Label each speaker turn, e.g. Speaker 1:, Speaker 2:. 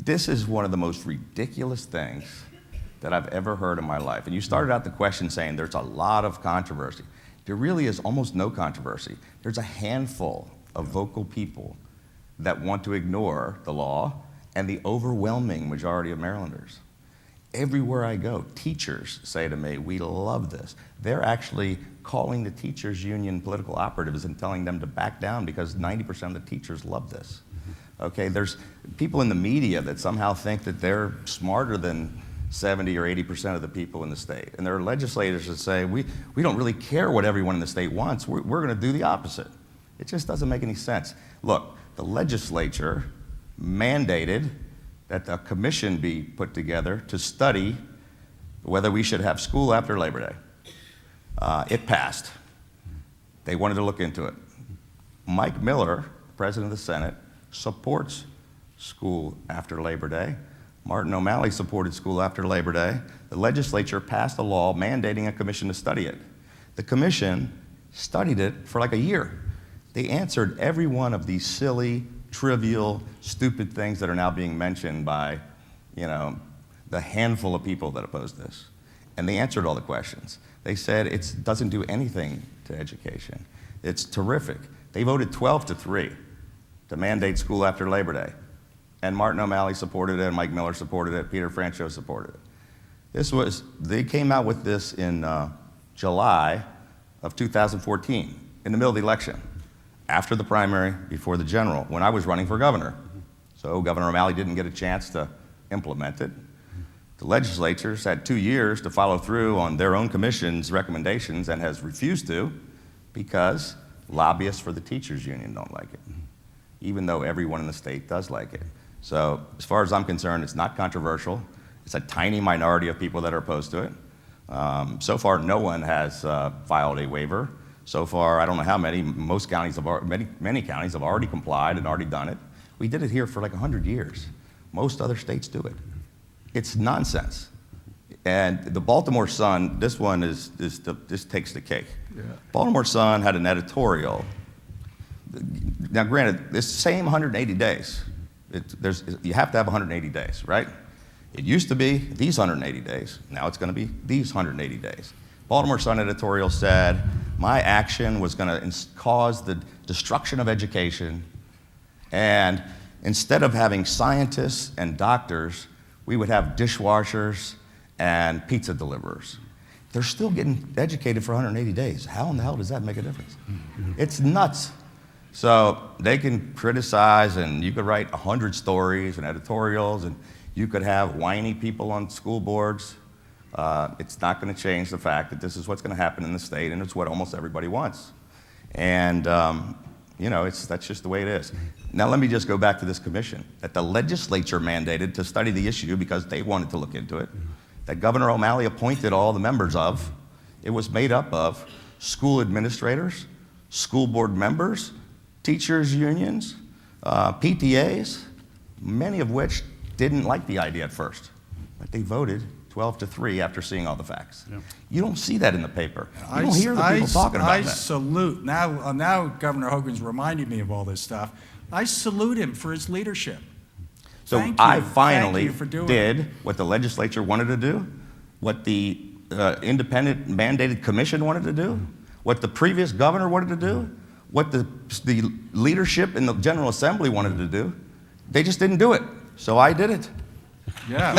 Speaker 1: this is one of the most ridiculous things that I've ever heard in my life. And you started out the question saying there's a lot of controversy. There really is almost no controversy. There's a handful of vocal people that want to ignore the law and the overwhelming majority of Marylanders. Everywhere I go, teachers say to me, we love this. They're actually calling the teachers' union political operatives and telling them to back down because 90% of the teachers love this. Okay, there's people in the media that somehow think that they're smarter than 70 or 80% of the people in the state. And there are legislators that say, we don't really care what everyone in the state wants. We're going to do the opposite. It just doesn't make any sense. Look, the legislature mandated that a commission be put together to study whether we should have school after Labor Day. It passed. They wanted to look into it. Mike Miller, President of the Senate, supports school after Labor Day. Martin O'Malley supported school after Labor Day. The legislature passed a law mandating a commission to study it. The commission studied it for like a year. They answered every one of these silly, trivial, stupid things that are now being mentioned by, the handful of people that oppose this. And they answered all the questions. They said it doesn't do anything to education. It's terrific. They voted 12-3 to mandate school after Labor Day. And Martin O'Malley supported it, Mike Miller supported it, Peter Franchot supported it. They came out with this in July of 2014, in the middle of the election, after the primary, before the general, when I was running for governor. So Governor O'Malley didn't get a chance to implement it. The legislature's had 2 years to follow through on their own commission's recommendations and has refused to because lobbyists for the teachers union don't like it, even though everyone in the state does like it. So as far as I'm concerned, it's not controversial. It's a tiny minority of people that are opposed to it. So far, no one has filed a waiver. So far, I don't know how many. Most counties many counties have already complied and already done it. We did it here for like 100 years. Most other states do it. It's nonsense. And the Baltimore Sun, this one this takes the cake. Yeah. Baltimore Sun had an editorial. Now, granted, this same 180 days. You have to have 180 days, right? It used to be these 180 days. Now it's going to be these 180 days. Baltimore Sun editorial said, my action was going to cause the destruction of education, and instead of having scientists and doctors, we would have dishwashers and pizza deliverers. They're still getting educated for 180 days. How in the hell does that make a difference? It's nuts. So they can criticize, and you could write 100 stories and editorials, and you could have whiny people on school boards. It's not going to change the fact that this is what's going to happen in the state, and it's what almost everybody wants. And that's just the way it is. Now let me just go back to this commission that the legislature mandated to study the issue because they wanted to look into it, that Governor O'Malley appointed all the members of. It was made up of school administrators, school board members, teachers' unions, PTAs, many of which didn't like the idea at first, but they voted 12-3 after seeing all the facts. Yeah. You don't see that in the paper. You don't hear the people talking about that.
Speaker 2: I salute, now Governor Hogan's reminded me of all this stuff. I salute him for his leadership.
Speaker 1: So I finally did what the legislature wanted to do, what the independent mandated commission wanted to do, what the previous governor wanted to do, what the leadership in the General Assembly wanted to do. They just didn't do it. So I did it.
Speaker 2: Yeah.